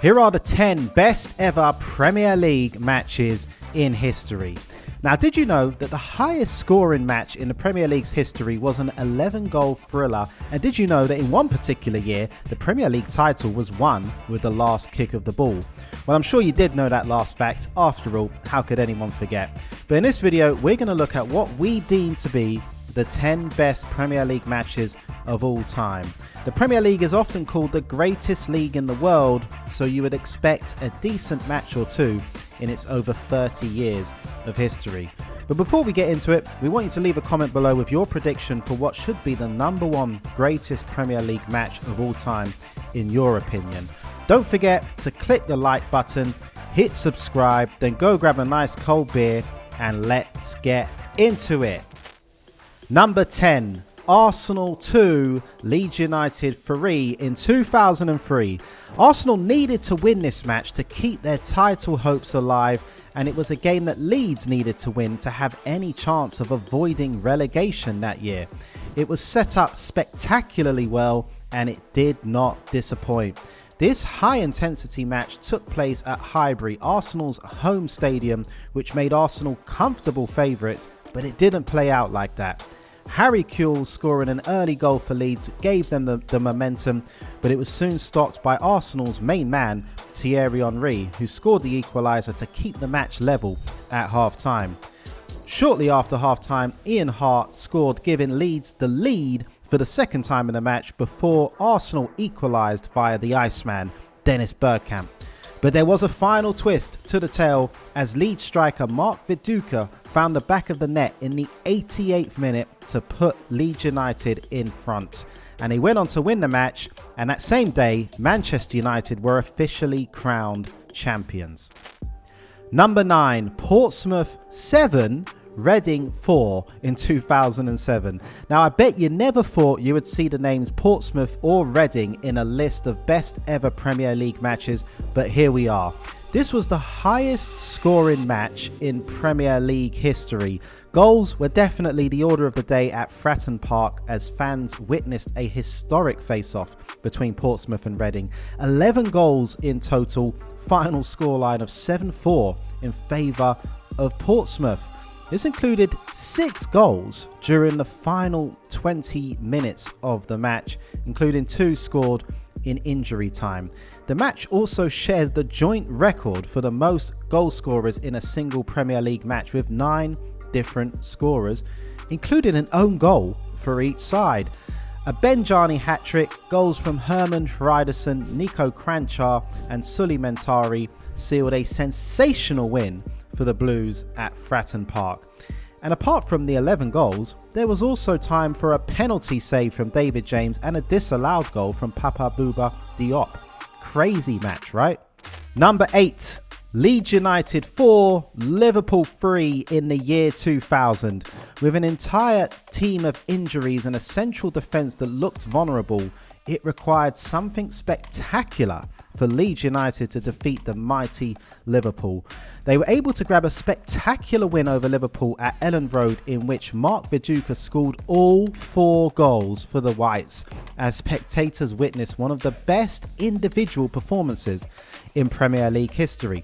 Here are the 10 best ever Premier League matches in history. Now, did you know that the highest scoring match in the Premier League's history was an 11-goal thriller? And did you know that in one particular year, the Premier League title was won with the last kick of the ball? Well, I'm sure you did know that last fact. After all, how could anyone forget? But in this video, we're going to look at what we deem to be the 10 best Premier League matches of all time. The Premier League is often called the greatest league in the world, so you would expect a decent match or two in its over 30 years of history. But before we get into it, we want you to leave a comment below with your prediction for what should be the number one greatest Premier League match of all time in your opinion. Don't forget to click the like button, hit subscribe, then go grab a nice cold beer and let's get into it. Number 10. Arsenal 2, Leeds United 3 in 2003. Arsenal needed to win this match to keep their title hopes alive, and it was a game that Leeds needed to win to have any chance of avoiding relegation that year. It was set up spectacularly well and it did not disappoint. This high-intensity match took place at Highbury, Arsenal's home stadium, which made Arsenal comfortable favourites, but it didn't play out like that. Harry Kewell scoring an early goal for Leeds gave them the momentum, but it was soon stopped by Arsenal's main man, Thierry Henry, who scored the equaliser to keep the match level at half-time. Shortly after half-time, Ian Hart scored, giving Leeds the lead for the second time in the match before Arsenal equalised via the Iceman, Dennis Bergkamp. But there was a final twist to the tale as Leeds striker Mark Viduka found the back of the net in the 88th minute to put Leeds United in front. And they went on to win the match, and that same day, Manchester United were officially crowned champions. Number 9, Portsmouth 7, Reading 4 in 2007. Now, I bet you never thought you would see the names Portsmouth or Reading in a list of best ever Premier League matches, but here we are. This was the highest scoring match in Premier League history. Goals were definitely the order of the day at Fratton Park as fans witnessed a historic face-off between Portsmouth and Reading. 11 goals in total, final scoreline of 7-4 in favour of Portsmouth. This included 6 goals during the final 20 minutes of the match, including 2 scored in injury time. The match also shares the joint record for the most goal scorers in a single Premier League match, with 9 different scorers, including an own goal for each side. A Benjani hat-trick, goals from Herman Hreiderson, Nico Kranjčar and Sully Mentari sealed a sensational win for the Blues at Fratton Park. And apart from the 11 goals, there was also time for a penalty save from David James and a disallowed goal from Papa Bouba Diop. Crazy match, right? Number 8, Leeds United 4, Liverpool 3 in the year 2000. With an entire team of injuries and a central defence that looked vulnerable, it required something spectacular for Leeds United to defeat the mighty Liverpool. They were able to grab a spectacular win over Liverpool at Elland Road, in which Mark Viduka scored all 4 goals for the Whites, as spectators witnessed one of the best individual performances in Premier League history.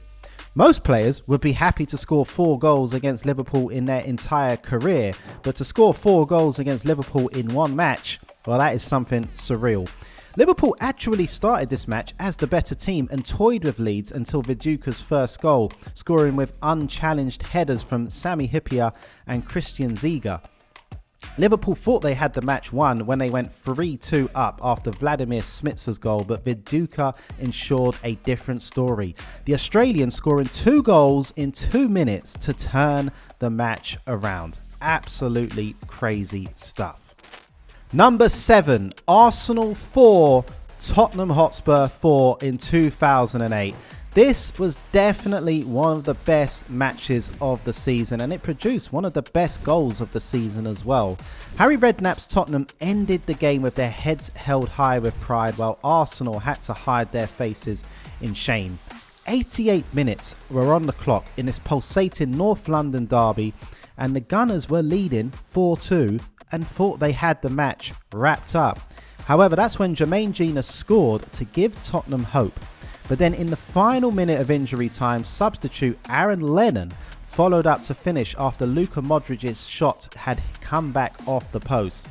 Most players would be happy to score 4 goals against Liverpool in their entire career, but to score 4 goals against Liverpool in one match, well, that is something surreal. Liverpool actually started this match as the better team and toyed with Leeds until Viduka's first goal, scoring with unchallenged headers from Sami Hyypiä and Christian Ziege. Liverpool thought they had the match won when they went 3-2 up after Vladimir Smicer's goal, but Viduka ensured a different story. The Australian scoring 2 goals in 2 minutes to turn the match around. Absolutely crazy stuff. Number 7, Arsenal 4, Tottenham Hotspur 4 in 2008. This was definitely one of the best matches of the season, and it produced one of the best goals of the season as well. Harry Redknapp's Tottenham ended the game with their heads held high with pride, while Arsenal had to hide their faces in shame. 88 minutes were on the clock in this pulsating North London derby, and the Gunners were leading 4-2 and thought they had the match wrapped up. However, that's when Jermaine Genius scored to give Tottenham hope. But then in the final minute of injury time, substitute Aaron Lennon followed up to finish after Luka Modric's shot had come back off the post.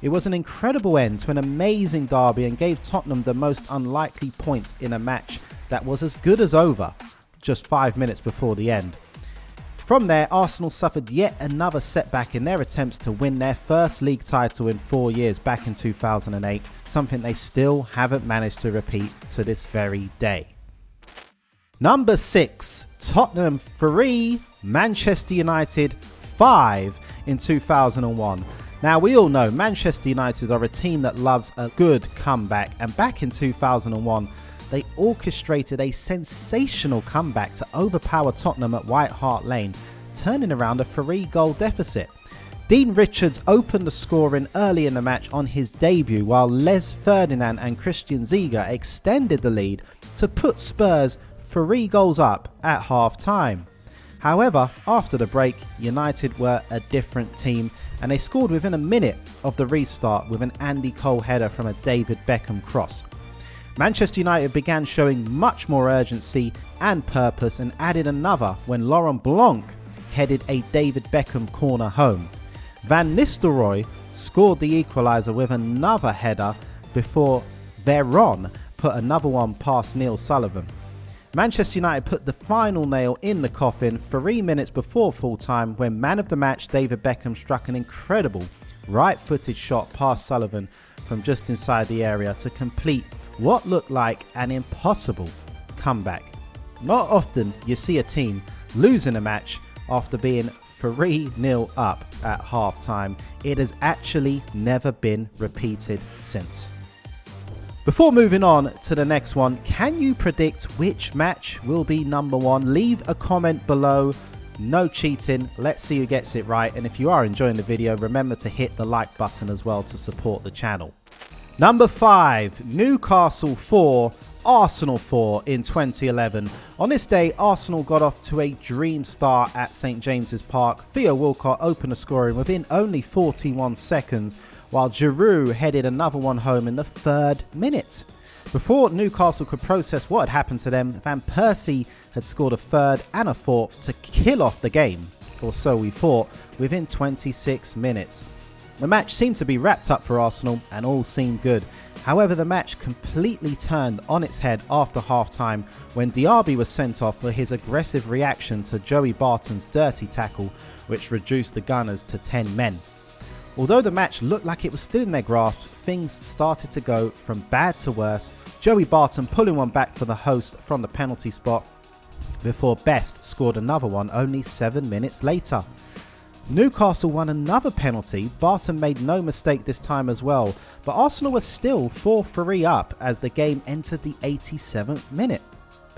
It was an incredible end to an amazing derby and gave Tottenham the most unlikely point in a match that was as good as over just 5 minutes before the end. From there, Arsenal suffered yet another setback in their attempts to win their first league title in 4 years back in 2008, something they still haven't managed to repeat to this very day. Number 6, Tottenham 3, Manchester United 5 in 2001. Now, we all know Manchester United are a team that loves a good comeback, and back in 2001, they orchestrated a sensational comeback to overpower Tottenham at White Hart Lane, turning around a 3-goal deficit. Dean Richards opened the scoring early in the match on his debut, while Les Ferdinand and Christian Ziege extended the lead to put Spurs 3 goals up at half-time. However, after the break, United were a different team, and they scored within a minute of the restart with an Andy Cole header from a David Beckham cross. Manchester United began showing much more urgency and purpose and added another when Laurent Blanc headed a David Beckham corner home. Van Nistelrooy scored the equaliser with another header before Veron put another one past Neil Sullivan. Manchester United put the final nail in the coffin 3 minutes before full time when man of the match David Beckham struck an incredible right-footed shot past Sullivan from just inside the area to complete what looked like an impossible comeback. Not often you see a team losing a match after being 3-0 up at half-time. It has actually never been repeated since. Before moving on to the next one, can you predict which match will be number 1? Leave a comment below. No cheating. Let's see who gets it right. And if you are enjoying the video, remember to hit the like button as well to support the channel. Number 5, Newcastle 4, Arsenal 4 in 2011. On this day, Arsenal got off to a dream start at St James's Park. Theo Walcott opened the scoring within only 41 seconds, while Giroud headed another one home in the 3rd minute. Before Newcastle could process what had happened to them, Van Persie had scored a 3rd and a 4th to kill off the game, or so we thought, within 26 minutes. The match seemed to be wrapped up for Arsenal and all seemed good. However, the match completely turned on its head after half-time when Diaby was sent off for his aggressive reaction to Joey Barton's dirty tackle, which reduced the Gunners to 10 men. Although the match looked like it was still in their grasp, things started to go from bad to worse, Joey Barton pulling one back for the host from the penalty spot before Best scored another one only 7 minutes later. Newcastle won another penalty. Barton made no mistake this time as well, but Arsenal was still 4-3 up as the game entered the 87th minute.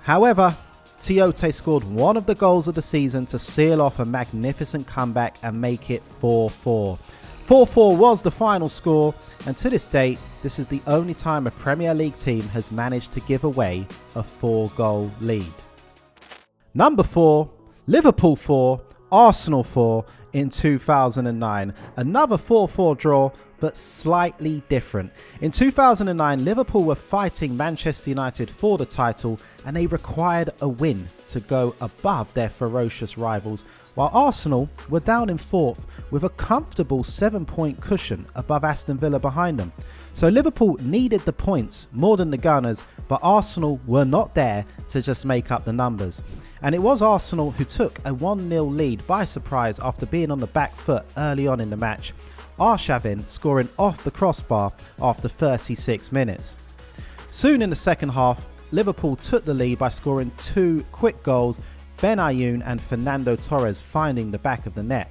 However, Tiote scored one of the goals of the season to seal off a magnificent comeback and make it 4-4. 4-4 was the final score, and to this date, this is the only time a Premier League team has managed to give away a 4-goal lead. Number 4, Liverpool 4, Arsenal 4 in 2009. Another 4-4 draw, but slightly different. In 2009, Liverpool were fighting Manchester United for the title, and they required a win to go above their ferocious rivals, while Arsenal were down in 4th with a comfortable 7-point cushion above Aston Villa behind them. So Liverpool needed the points more than the Gunners, but Arsenal were not there to just make up the numbers. And it was Arsenal who took a 1-0 lead by surprise after being on the back foot early on in the match, Arshavin scoring off the crossbar after 36 minutes. Soon in the second half, Liverpool took the lead by scoring 2 quick goals, Ben Ayoun and Fernando Torres finding the back of the net.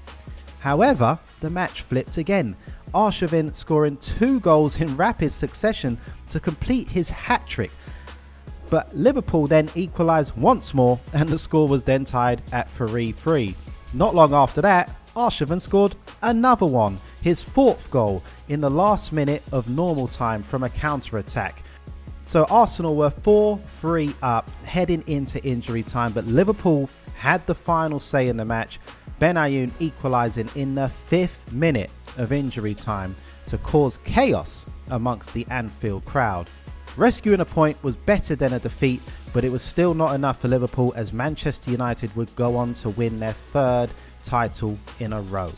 However, the match flipped again, Arshavin scoring 2 goals in rapid succession to complete his hat-trick. But Liverpool then equalised once more and the score was then tied at 3-3. Not long after that, Arshavin scored another one, his 4th goal in the last minute of normal time from a counter-attack. So Arsenal were 4-3 up heading into injury time, but Liverpool had the final say in the match, Ben Ayoun equalising in the 5th minute of injury time to cause chaos amongst the Anfield crowd. Rescuing a point was better than a defeat, but it was still not enough for Liverpool, as Manchester United would go on to win their third title in a row.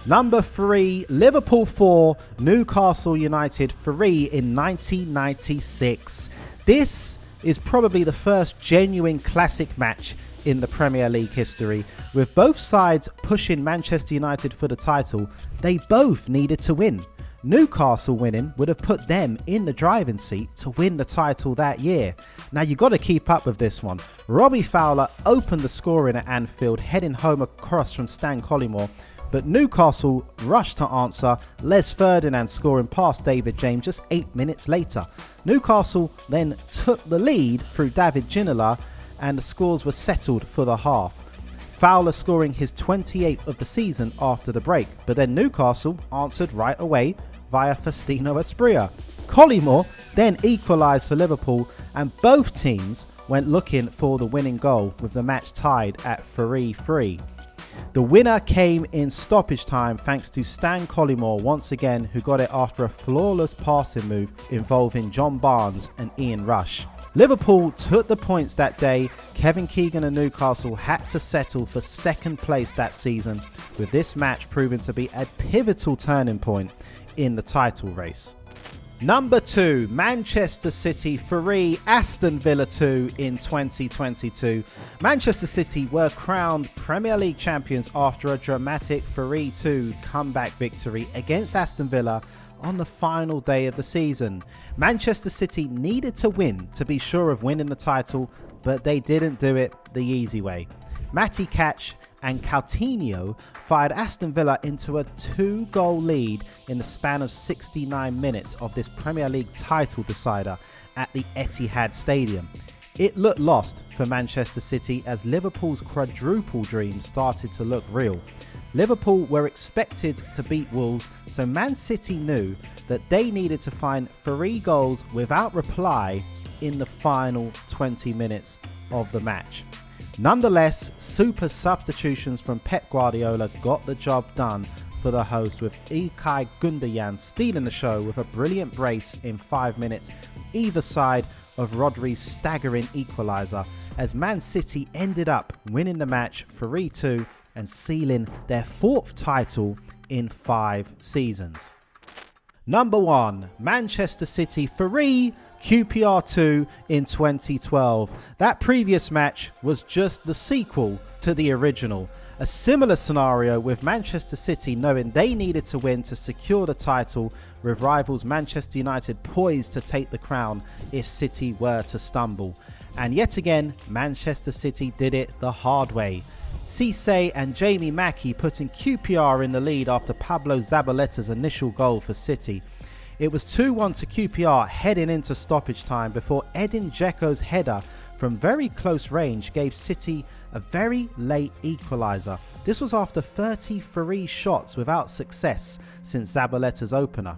Number 3, Liverpool 4, Newcastle United 3 in 1996. This is probably the first genuine classic match in the Premier League history. With both sides pushing Manchester United for the title, they both needed to win. Newcastle winning would have put them in the driving seat to win the title that year. Now you got to keep up with this one. Robbie Fowler opened the scoring at Anfield, heading home across from Stan Collymore, but Newcastle rushed to answer, Les Ferdinand scoring past David James just 8 minutes later. Newcastle then took the lead through David Ginola, and the scores were settled for the half. Fowler scoring his 28th of the season after the break, but then Newcastle answered right away via Faustino Asprilla. Collymore then equalised for Liverpool, and both teams went looking for the winning goal, with the match tied at 3-3. The winner came in stoppage time thanks to Stan Collymore once again, who got it after a flawless passing move involving John Barnes and Ian Rush. Liverpool took the points that day. Kevin Keegan and Newcastle had to settle for second place that season, with this match proving to be a pivotal turning point in the title race. Number 2, Manchester City 3, Aston Villa 2 in 2022. Manchester City were crowned Premier League champions after a dramatic 3-2 comeback victory against Aston Villa on the final day of the season. Manchester City needed to win to be sure of winning the title, but they didn't do it the easy way. Matty Cash and Coutinho fired Aston Villa into a 2-goal lead in the span of 69 minutes of this Premier League title decider at the Etihad Stadium. It looked lost for Manchester City as Liverpool's quadruple dream started to look real. Liverpool were expected to beat Wolves, so Man City knew that they needed to find 3 goals without reply in the final 20 minutes of the match. Nonetheless, super substitutions from Pep Guardiola got the job done for the host, with Ilkay Gundogan stealing the show with a brilliant brace in 5 minutes either side of Rodri's staggering equaliser, as Man City ended up winning the match 3-2 and sealing their 4th title in 5 seasons. Number 1, Manchester City 3, QPR 2 in 2012. That previous match was just the sequel to the original. A similar scenario with Manchester City knowing they needed to win to secure the title, with rivals Manchester United poised to take the crown if City were to stumble. And yet again, Manchester City did it the hard way. Cisse and Jamie Mackie putting QPR in the lead after Pablo Zabaletta's initial goal for City. It was 2-1 to QPR heading into stoppage time before Edin Dzeko's header from very close range gave City a very late equaliser. This was after 33 shots without success since Zabaletta's opener.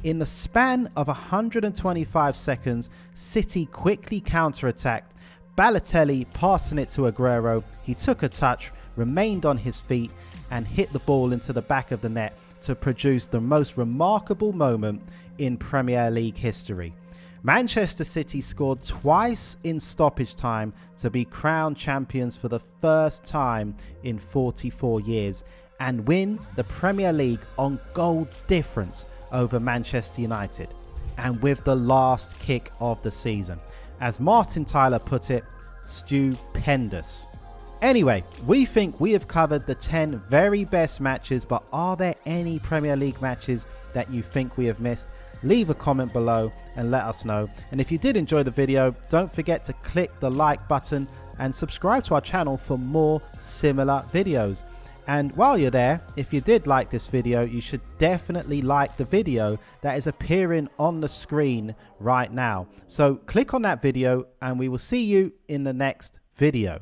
In the span of 125 seconds, City quickly counter-attacked, Balotelli passing it to Aguero. He took a touch, remained on his feet and hit the ball into the back of the net to produce the most remarkable moment in Premier League history. Manchester City scored twice in stoppage time to be crowned champions for the first time in 44 years and win the Premier League on goal difference over Manchester United, and with the last kick of the season. As Martin Tyler put it, stupendous. Anyway, we think we have covered the 10 very best matches, but are there any Premier League matches that you think we have missed? Leave a comment below and let us know. And if you did enjoy the video, don't forget to click the like button and subscribe to our channel for more similar videos. And while you're there, if you did like this video, you should definitely like the video that is appearing on the screen right now. So click on that video and we will see you in the next video.